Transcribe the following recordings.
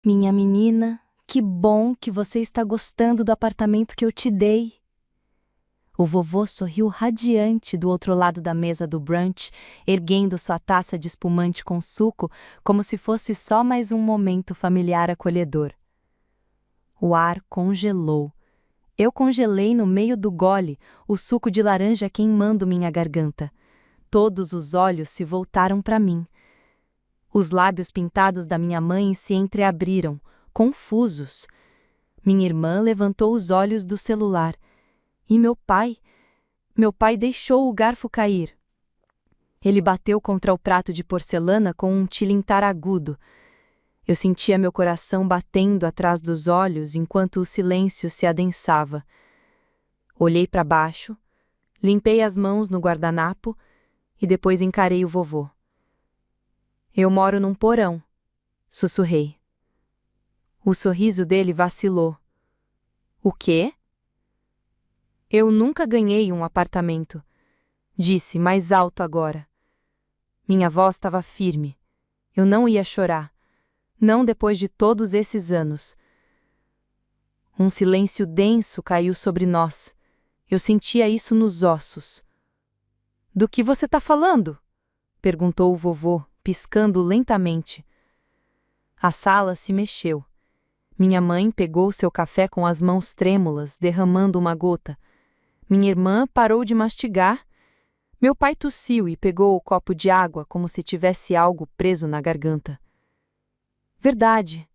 Minha menina, que bom que você está gostando do apartamento que eu te dei. O vovô sorriu radiante do outro lado da mesa do brunch, erguendo sua taça de espumante com suco, como se fosse só mais um momento familiar acolhedor. O ar congelou. Eu congelei no meio do gole, o suco de laranja queimando minha garganta. Todos os olhos se voltaram para mim. Os lábios pintados da minha mãe se entreabriram, confusos. Minha irmã levantou os olhos do celular. E meu pai deixou o garfo cair. Ele bateu contra o prato de porcelana com um tilintar agudo. Eu sentia meu coração batendo atrás dos olhos enquanto o silêncio se adensava. Olhei para baixo, limpei as mãos no guardanapo e depois encarei o vovô. Eu moro num porão, sussurrei. O sorriso dele vacilou. O quê? Eu nunca ganhei um apartamento, disse mais alto agora. Minha voz estava firme. Eu não ia chorar. Não depois de todos esses anos. Um silêncio denso caiu sobre nós. Eu sentia isso nos ossos. Do que você está falando? Perguntou o vovô, piscando lentamente. A sala se mexeu. Minha mãe pegou seu café com as mãos trêmulas, derramando uma gota. Minha irmã parou de mastigar. Meu pai tossiu e pegou o copo de água como se tivesse algo preso na garganta. Verdade.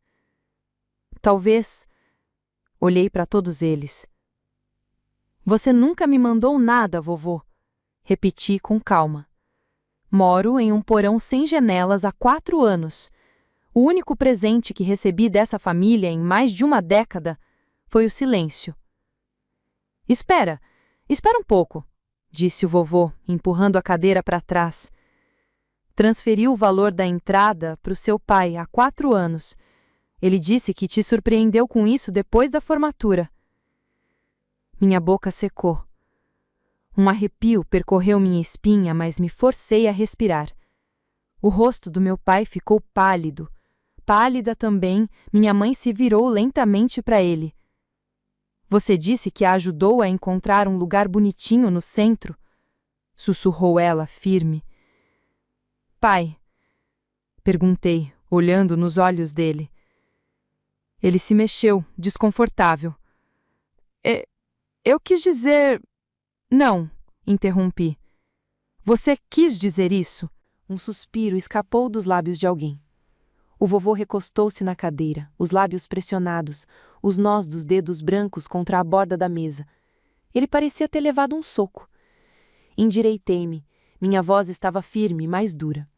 Talvez. Olhei para todos eles. Você nunca me mandou nada, vovô. Repeti com calma. Moro em um porão sem janelas há 4 anos. O único presente que recebi dessa família em mais de uma década foi o silêncio. Espera um pouco, disse o vovô, empurrando a cadeira para trás. Transferiu o valor da entrada para o seu pai há 4 anos. Ele disse que te surpreendeu com isso depois da formatura. Minha boca secou. Um arrepio percorreu minha espinha, mas me forcei a respirar. O rosto do meu pai ficou pálido. Pálida também, minha mãe se virou lentamente para ele. Você disse que a ajudou a encontrar um lugar bonitinho no centro? Sussurrou ela, firme. Pai? Perguntei, olhando nos olhos dele. Ele se mexeu, desconfortável. Eu quis dizer... Não, interrompi. Você quis dizer isso? Um suspiro escapou dos lábios de alguém. O vovô recostou-se na cadeira, os lábios pressionados, os nós dos dedos brancos contra a borda da mesa. Ele parecia ter levado um soco. Endireitei-me. Minha voz estava firme, mais dura.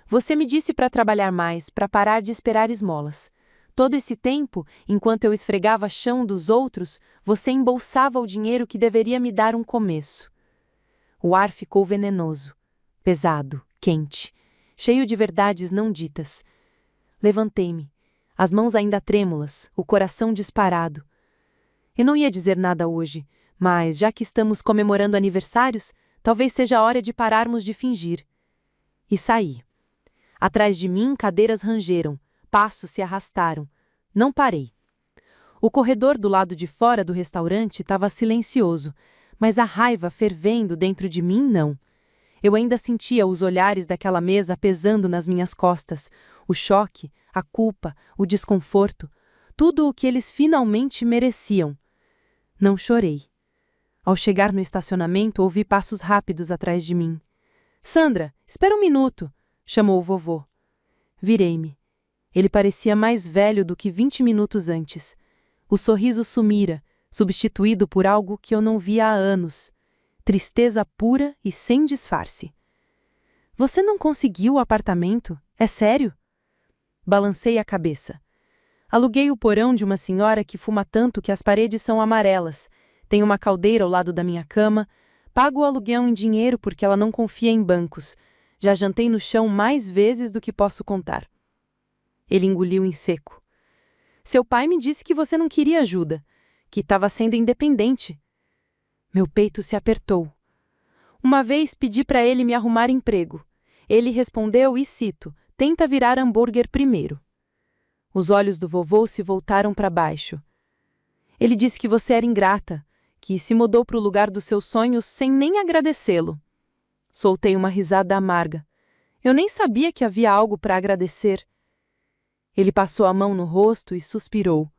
Você me disse para trabalhar mais, para parar de esperar esmolas. Todo esse tempo, enquanto eu esfregava chão dos outros, você embolsava o dinheiro que deveria me dar um começo. O ar ficou venenoso, pesado, quente, cheio de verdades não ditas. Levantei-me, as mãos ainda trêmulas, o coração disparado. Eu não ia dizer nada hoje, mas já que estamos comemorando aniversários, talvez seja a hora de pararmos de fingir. E saí. Atrás de mim, cadeiras rangeram, passos se arrastaram. Não parei. O corredor do lado de fora do restaurante estava silencioso, mas a raiva fervendo dentro de mim não. Eu ainda sentia os olhares daquela mesa pesando nas minhas costas, o choque, a culpa, o desconforto, tudo o que eles finalmente mereciam. Não chorei. Ao chegar no estacionamento, ouvi passos rápidos atrás de mim. Sandra, espera um minuto, chamou o vovô. Virei-me. Ele parecia mais velho do que 20 minutos antes. O sorriso sumira, substituído por algo que eu não via há anos. Tristeza pura e sem disfarce. Você não conseguiu o apartamento? É sério? Balancei a cabeça. Aluguei o porão de uma senhora que fuma tanto que as paredes são amarelas. Tem uma caldeira ao lado da minha cama. Pago o aluguel em dinheiro porque ela não confia em bancos. Já jantei no chão mais vezes do que posso contar. Ele engoliu em seco. Seu pai me disse que você não queria ajuda, que estava sendo independente. Meu peito se apertou. Uma vez pedi para ele me arrumar emprego. Ele respondeu, e cito, tenta virar hambúrguer primeiro. Os olhos do vovô se voltaram para baixo. Ele disse que você era ingrata, que se mudou para o lugar dos seus sonhos sem nem agradecê-lo. Soltei uma risada amarga. Eu nem sabia que havia algo para agradecer. Ele passou a mão no rosto e suspirou.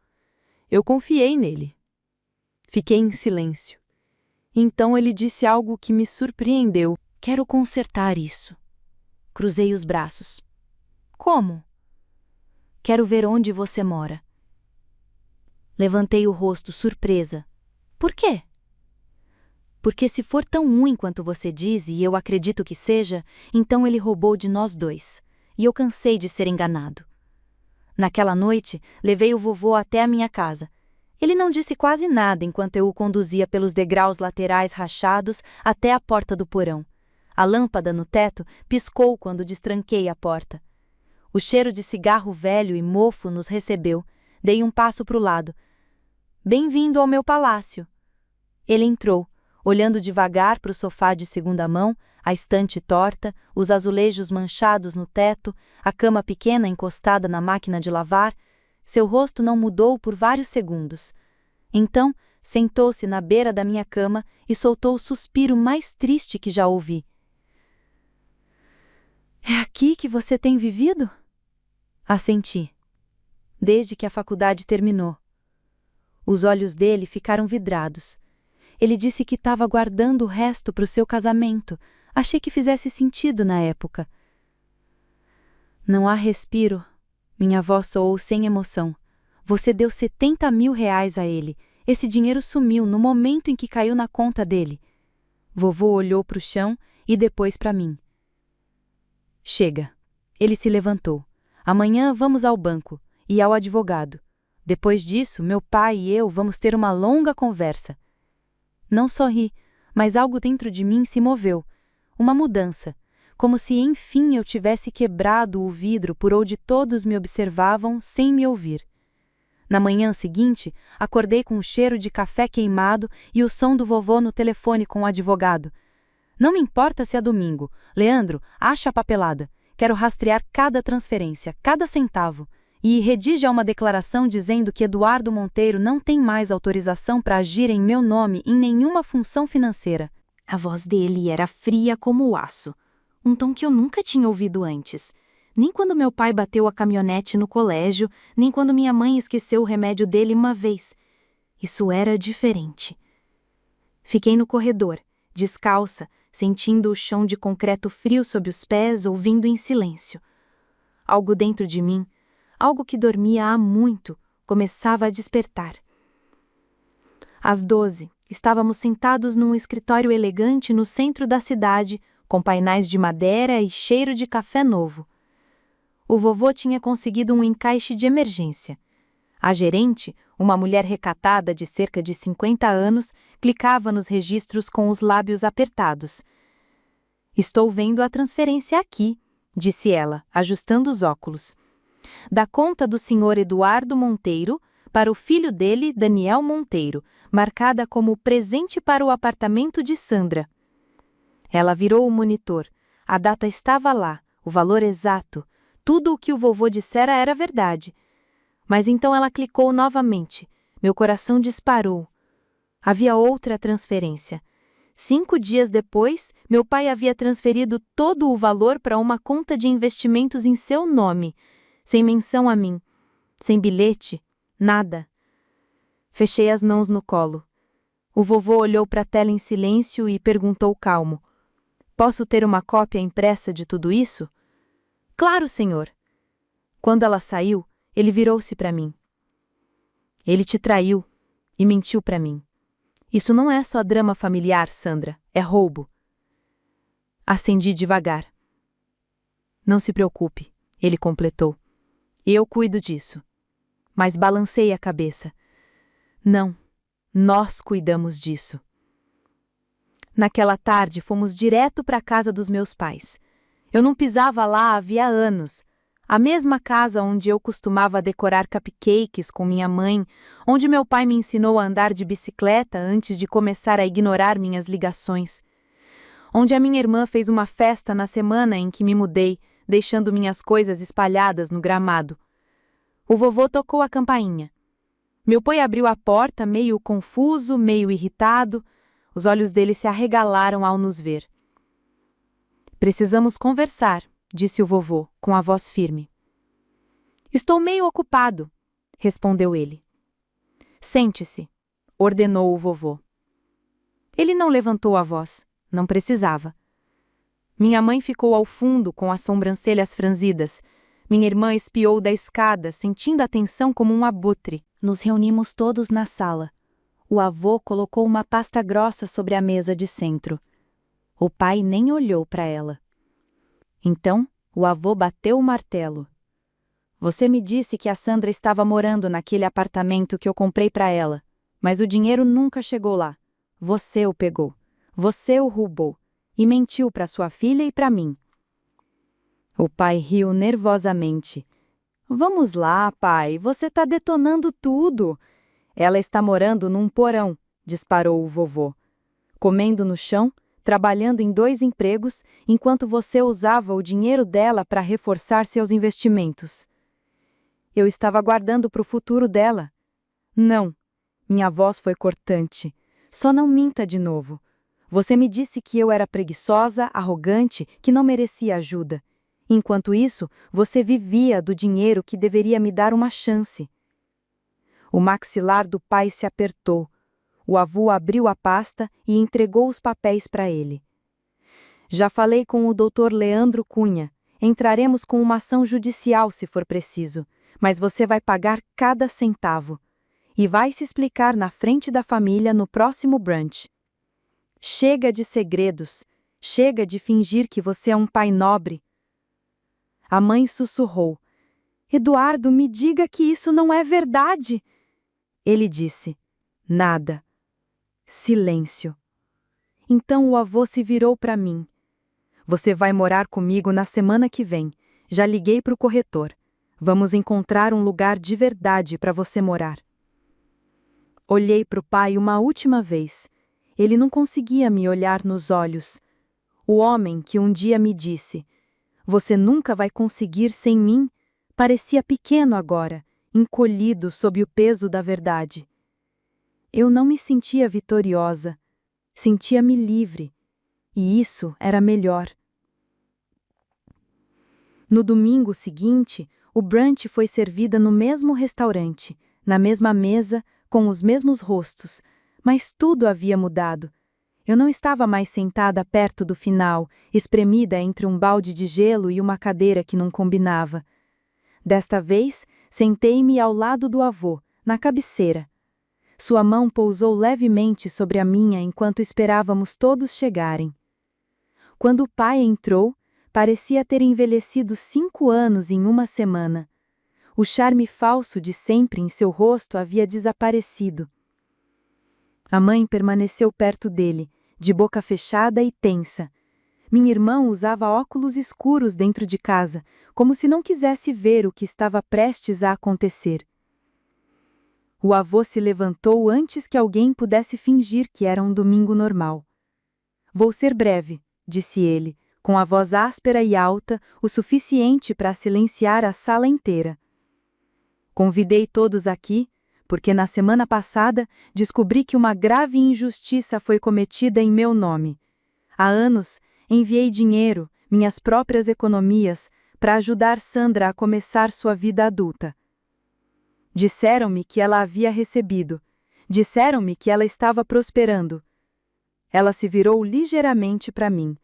Eu confiei nele. Fiquei em silêncio. Então ele disse algo que me surpreendeu. Quero consertar isso. Cruzei os braços. Como? Quero ver onde você mora. Levantei o rosto, surpresa. Por quê? Porque se for tão ruim quanto você diz, e eu acredito que seja, então ele roubou de nós dois. E eu cansei de ser enganado. Naquela noite, levei o vovô até a minha casa. Ele não disse quase nada enquanto eu o conduzia pelos degraus laterais rachados até a porta do porão. A lâmpada no teto piscou quando destranquei a porta. O cheiro de cigarro velho e mofo nos recebeu. Dei um passo para o lado. Bem-vindo ao meu palácio. Ele entrou, olhando devagar para o sofá de segunda mão, a estante torta, os azulejos manchados no teto, a cama pequena encostada na máquina de lavar. Seu rosto não mudou por vários segundos. Então, sentou-se na beira da minha cama e soltou o suspiro mais triste que já ouvi. É aqui que você tem vivido? Assenti. Desde que a faculdade terminou. Os olhos dele ficaram vidrados. Ele disse que estava guardando o resto para o seu casamento. Achei que fizesse sentido na época. Não há respiro. Minha voz soou sem emoção. Você deu 70 mil reais a ele. Esse dinheiro sumiu no momento em que caiu na conta dele. Vovô olhou para o chão e depois para mim. Chega. Ele se levantou. Amanhã vamos ao banco e ao advogado. Depois disso, meu pai e eu vamos ter uma longa conversa. Não sorri, mas algo dentro de mim se moveu. Uma mudança. Como se enfim eu tivesse quebrado o vidro por onde todos me observavam sem me ouvir. Na manhã seguinte, acordei com o cheiro de café queimado e o som do vovô no telefone com o advogado. Não me importa se é domingo. Leandro, acha a papelada. Quero rastrear cada transferência, cada centavo. E redige uma declaração dizendo que Eduardo Monteiro não tem mais autorização para agir em meu nome em nenhuma função financeira. A voz dele era fria como o aço. Um tom que eu nunca tinha ouvido antes. Nem quando meu pai bateu a caminhonete no colégio, nem quando minha mãe esqueceu o remédio dele uma vez. Isso era diferente. Fiquei no corredor, descalça, sentindo o chão de concreto frio sob os pés, ouvindo em silêncio. Algo dentro de mim, algo que dormia há muito, começava a despertar. Às 12, estávamos sentados num escritório elegante no centro da cidade, com painéis de madeira e cheiro de café novo. O vovô tinha conseguido um encaixe de emergência. A gerente, uma mulher recatada de cerca de 50 anos, clicava nos registros com os lábios apertados. Estou vendo a transferência aqui, disse ela, ajustando os óculos. Da conta do senhor Eduardo Monteiro para o filho dele, Daniel Monteiro, marcada como presente para o apartamento de Sandra. Ela virou o monitor. A data estava lá, o valor exato. Tudo o que o vovô dissera era verdade. Mas então ela clicou novamente. Meu coração disparou. Havia outra transferência. 5 dias depois, meu pai havia transferido todo o valor para uma conta de investimentos em seu nome, sem menção a mim, sem bilhete, nada. Fechei as mãos no colo. O vovô olhou para a tela em silêncio e perguntou calmo: Posso ter uma cópia impressa de tudo isso? Claro, senhor. Quando ela saiu, ele virou-se para mim. Ele te traiu e mentiu para mim. Isso não é só drama familiar, Sandra, é roubo. Acendi devagar. Não se preocupe, ele completou. Eu cuido disso. Mas balancei a cabeça. Não, nós cuidamos disso. Naquela tarde, fomos direto para a casa dos meus pais. Eu não pisava lá havia anos. A mesma casa onde eu costumava decorar cupcakes com minha mãe, onde meu pai me ensinou a andar de bicicleta antes de começar a ignorar minhas ligações. Onde a minha irmã fez uma festa na semana em que me mudei, deixando minhas coisas espalhadas no gramado. O vovô tocou a campainha. Meu pai abriu a porta, meio confuso, meio irritado. Os olhos dele se arregalaram ao nos ver. Precisamos conversar, disse o vovô, com a voz firme. Estou meio ocupado, respondeu ele. Sente-se, ordenou o vovô. Ele não levantou a voz, não precisava. Minha mãe ficou ao fundo com as sobrancelhas franzidas. Minha irmã espiou da escada, sentindo a tensão como um abutre. Nos reunimos todos na sala. O avô colocou uma pasta grossa sobre a mesa de centro. O pai nem olhou para ela. Então, o avô bateu o martelo. Você me disse que a Sandra estava morando naquele apartamento que eu comprei para ela, mas o dinheiro nunca chegou lá. Você o pegou. Você o roubou. E mentiu para sua filha e para mim. O pai riu nervosamente. Vamos lá, pai, você está detonando tudo. Ela está morando num porão, disparou o vovô. Comendo no chão, trabalhando em 2 empregos, enquanto você usava o dinheiro dela para reforçar seus investimentos. Eu estava guardando para o futuro dela. Não, minha voz foi cortante. Só não minta de novo. Você me disse que eu era preguiçosa, arrogante, que não merecia ajuda. Enquanto isso, você vivia do dinheiro que deveria me dar uma chance. O maxilar do pai se apertou. O avô abriu a pasta e entregou os papéis para ele. Já falei com o Dr. Leandro Cunha. Entraremos com uma ação judicial se for preciso, mas você vai pagar cada centavo. E vai se explicar na frente da família no próximo brunch. Chega de segredos. Chega de fingir que você é um pai nobre. A mãe sussurrou. Eduardo, me diga que isso não é verdade. Ele disse. Nada. Silêncio. Então o avô se virou para mim. Você vai morar comigo na semana que vem. Já liguei para o corretor. Vamos encontrar um lugar de verdade para você morar. Olhei para o pai uma última vez. Ele não conseguia me olhar nos olhos. O homem que um dia me disse, você nunca vai conseguir sem mim, parecia pequeno agora, encolhido sob o peso da verdade. Eu não me sentia vitoriosa, sentia-me livre, e isso era melhor. No domingo seguinte, o brunch foi servida no mesmo restaurante, na mesma mesa, com os mesmos rostos, mas tudo havia mudado. Eu não estava mais sentada perto do final, espremida entre um balde de gelo e uma cadeira que não combinava. Desta vez, sentei-me ao lado do avô, na cabeceira. Sua mão pousou levemente sobre a minha enquanto esperávamos todos chegarem. Quando o pai entrou, parecia ter envelhecido 5 anos em uma semana. O charme falso de sempre em seu rosto havia desaparecido. A mãe permaneceu perto dele, de boca fechada e tensa. Minha irmã usava óculos escuros dentro de casa, como se não quisesse ver o que estava prestes a acontecer. O avô se levantou antes que alguém pudesse fingir que era um domingo normal. Vou ser breve, disse ele, com a voz áspera e alta, o suficiente para silenciar a sala inteira. Convidei todos aqui, porque na semana passada descobri que uma grave injustiça foi cometida em meu nome. Há anos, enviei dinheiro, minhas próprias economias, para ajudar Sandra a começar sua vida adulta. Disseram-me que ela havia recebido. Disseram-me que ela estava prosperando. Ela se virou ligeiramente para mim.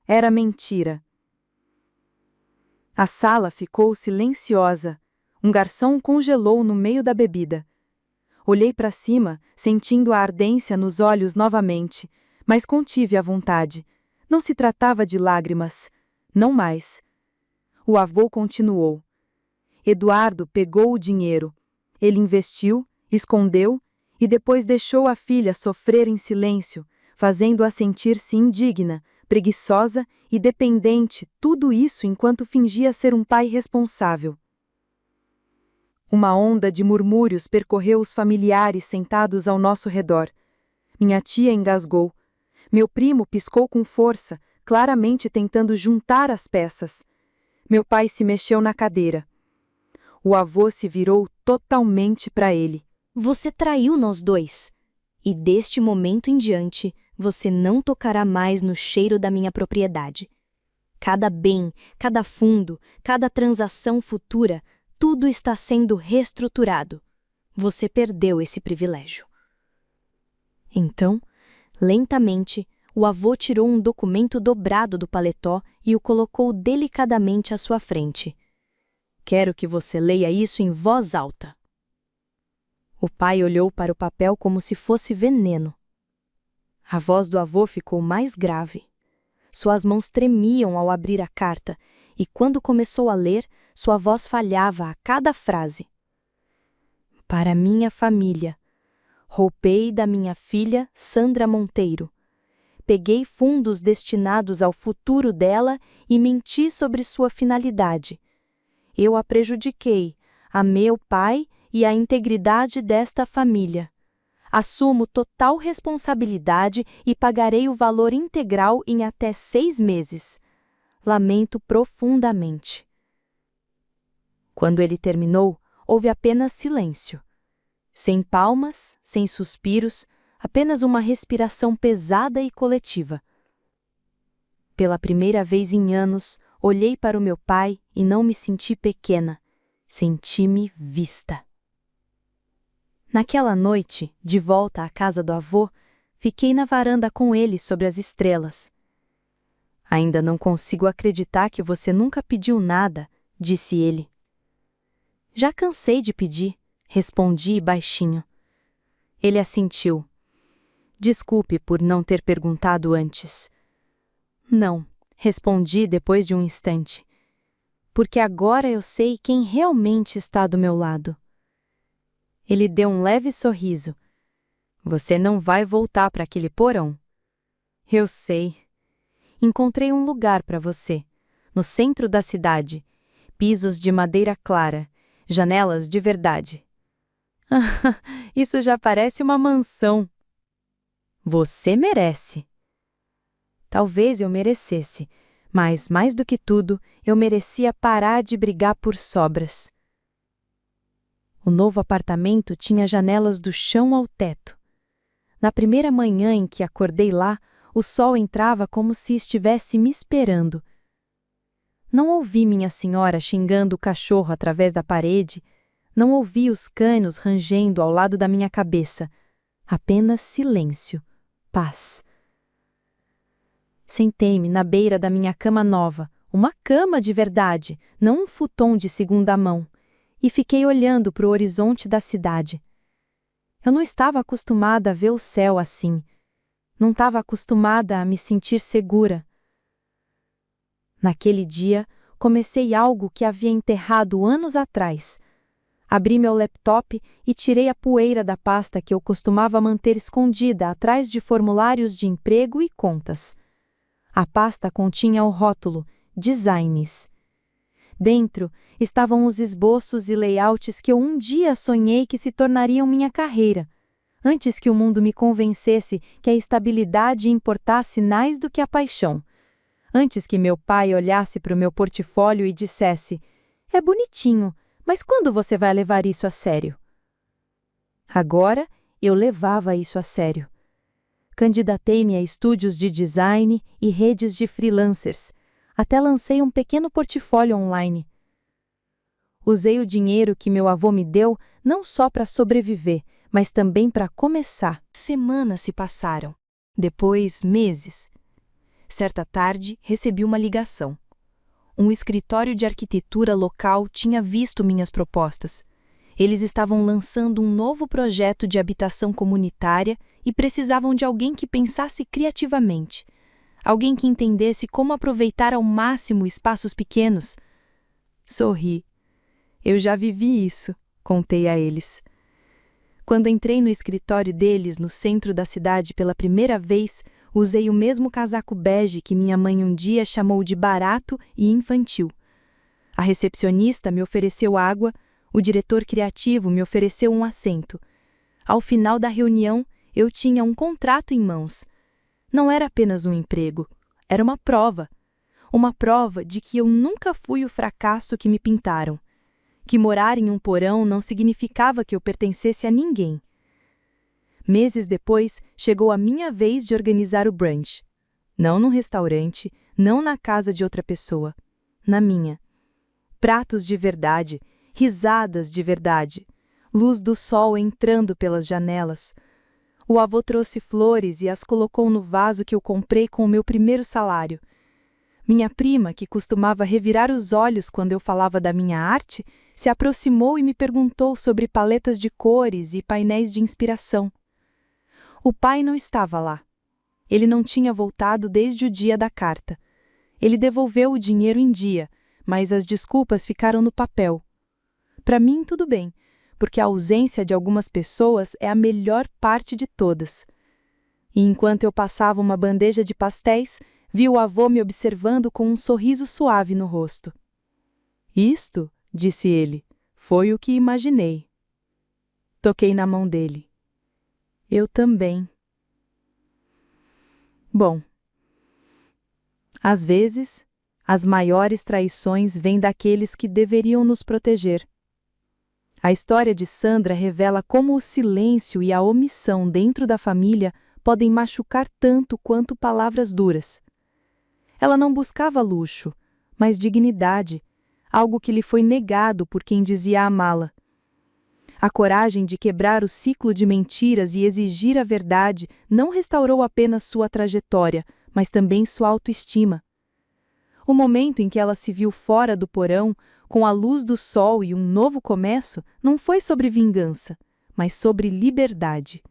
Era mentira. A sala ficou silenciosa. Um garçom congelou no meio da bebida. Olhei para cima, sentindo a ardência nos olhos novamente, mas contive a vontade. Não se tratava de lágrimas. Não mais. O avô continuou. Eduardo pegou o dinheiro. Ele investiu, escondeu e depois deixou a filha sofrer em silêncio, fazendo-a sentir-se indigna, preguiçosa e dependente, tudo isso enquanto fingia ser um pai responsável. Uma onda de murmúrios percorreu os familiares sentados ao nosso redor. Minha tia engasgou. Meu primo piscou com força, claramente tentando juntar as peças. Meu pai se mexeu na cadeira. o avô se virou totalmente para ele. Você traiu nós dois. E deste momento em diante, você não tocará mais no cheiro da minha propriedade. Cada bem, cada fundo, cada transação futura, tudo está sendo reestruturado. Você perdeu esse privilégio. Então, lentamente, o avô tirou um documento dobrado do paletó e o colocou delicadamente à sua frente. Quero que você leia isso em voz alta. O pai olhou para o papel como se fosse veneno. A voz do avô ficou mais grave. Suas mãos tremiam ao abrir a carta, e quando começou a ler, sua voz falhava a cada frase. Para minha família, roubei da minha filha Sandra Monteiro. Peguei fundos destinados ao futuro dela e menti sobre sua finalidade. Eu a prejudiquei, a meu pai e a integridade desta família. Assumo total responsabilidade e pagarei o valor integral em até 6 meses. Lamento profundamente. Quando ele terminou, houve apenas silêncio. Sem palmas, sem suspiros, apenas uma respiração pesada e coletiva. Pela primeira vez em anos, olhei para o meu pai e não me senti pequena. Senti-me vista. Naquela noite, de volta à casa do avô, fiquei na varanda com ele sobre as estrelas. Ainda não consigo acreditar que você nunca pediu nada, disse ele. Já cansei de pedir, respondi baixinho. Ele assentiu. Desculpe por não ter perguntado antes. Não, respondi depois de um instante. Porque agora eu sei quem realmente está do meu lado. Ele deu um leve sorriso. Você não vai voltar para aquele porão. Eu sei. Encontrei um lugar para você, no centro da cidade. Pisos de madeira clara, janelas de verdade. Isso já parece uma mansão. Você merece. Talvez eu merecesse, mas mais do que tudo, eu merecia parar de brigar por sobras. O novo apartamento tinha janelas do chão ao teto. Na primeira manhã em que acordei lá, o sol entrava como se estivesse me esperando. Não ouvi minha senhora xingando o cachorro através da parede, não ouvi os canos rangendo ao lado da minha cabeça. Apenas silêncio, paz. Sentei-me na beira da minha cama nova, uma cama de verdade, não um futon de segunda mão, e fiquei olhando para o horizonte da cidade. Eu não estava acostumada a ver o céu assim. Não estava acostumada a me sentir segura. Naquele dia, comecei algo que havia enterrado anos atrás. Abri meu laptop e tirei a poeira da pasta que eu costumava manter escondida atrás de formulários de emprego e contas. A pasta continha o rótulo Designs. Dentro estavam os esboços e layouts que eu um dia sonhei que se tornariam minha carreira, antes que o mundo me convencesse que a estabilidade importasse mais do que a paixão, antes que meu pai olhasse para o meu portfólio e dissesse: "É bonitinho, mas quando você vai levar isso a sério?" Agora eu levava isso a sério. Candidatei-me a estúdios de design e redes de freelancers. Até lancei um pequeno portfólio online. Usei o dinheiro que meu avô me deu não só para sobreviver, mas também para começar. Semanas se passaram. Depois, meses. Certa tarde, recebi uma ligação. Um escritório de arquitetura local tinha visto minhas propostas. Eles estavam lançando um novo projeto de habitação comunitária e precisavam de alguém que pensasse criativamente. Alguém que entendesse como aproveitar ao máximo espaços pequenos. Sorri. Eu já vivi isso, contei a eles. Quando entrei no escritório deles no centro da cidade pela primeira vez, usei o mesmo casaco bege que minha mãe um dia chamou de barato e infantil. A recepcionista me ofereceu água, o diretor criativo me ofereceu um assento. Ao final da reunião, eu tinha um contrato em mãos. Não era apenas um emprego, era uma prova de que eu nunca fui o fracasso que me pintaram. que morar em um porão não significava que eu pertencesse a ninguém. Meses depois, chegou a minha vez de organizar o brunch. Não num restaurante, não na casa de outra pessoa, na minha. Pratos de verdade, risadas de verdade, luz do sol entrando pelas janelas. O avô trouxe flores e as colocou no vaso que eu comprei com o meu primeiro salário. Minha prima, que costumava revirar os olhos quando eu falava da minha arte, se aproximou e me perguntou sobre paletas de cores e painéis de inspiração. O pai não estava lá. Ele não tinha voltado desde o dia da carta. Ele devolveu o dinheiro em dia, mas as desculpas ficaram no papel. Para mim, tudo bem, porque a ausência de algumas pessoas é a melhor parte de todas. E enquanto eu passava uma bandeja de pastéis, vi o avô me observando com um sorriso suave no rosto. Isto, disse ele, foi o que imaginei. Toquei na mão dele. Eu também. Bom, às vezes, as maiores traições vêm daqueles que deveriam nos proteger. A história de Sandra revela como o silêncio e a omissão dentro da família podem machucar tanto quanto palavras duras. Ela não buscava luxo, mas dignidade, algo que lhe foi negado por quem dizia amá-la. A coragem de quebrar o ciclo de mentiras e exigir a verdade não restaurou apenas sua trajetória, mas também sua autoestima. O momento em que ela se viu fora do porão, com a luz do sol e um novo começo, não foi sobre vingança, mas sobre liberdade.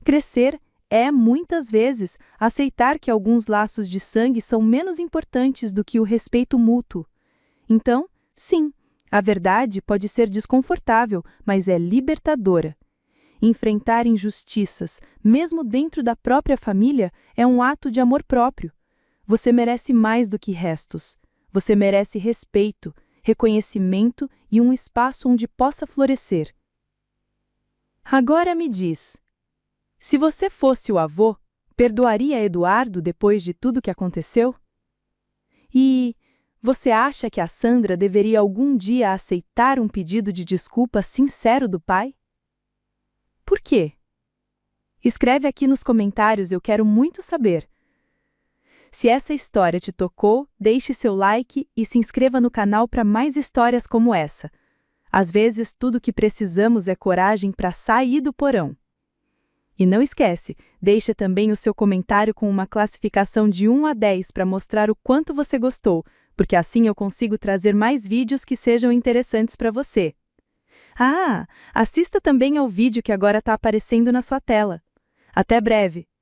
Crescer é, muitas vezes, aceitar que alguns laços de sangue são menos importantes do que o respeito mútuo. Então, sim, a verdade pode ser desconfortável, mas é libertadora. Enfrentar injustiças, mesmo dentro da própria família, é um ato de amor próprio. Você merece mais do que restos. Você merece respeito, reconhecimento e um espaço onde possa florescer. Agora me diz, se você fosse o avô, perdoaria Eduardo depois de tudo que aconteceu? E você acha que a Sandra deveria algum dia aceitar um pedido de desculpa sincero do pai? Por quê? Escreve aqui nos comentários, eu quero muito saber. Se essa história te tocou, deixe seu like e se inscreva no canal para mais histórias como essa. Às vezes, tudo o que precisamos é coragem para sair do porão. E não esquece, deixe também o seu comentário com uma classificação de 1 a 10 para mostrar o quanto você gostou, porque assim eu consigo trazer mais vídeos que sejam interessantes para você. Ah, assista também ao vídeo que agora está aparecendo na sua tela. Até breve!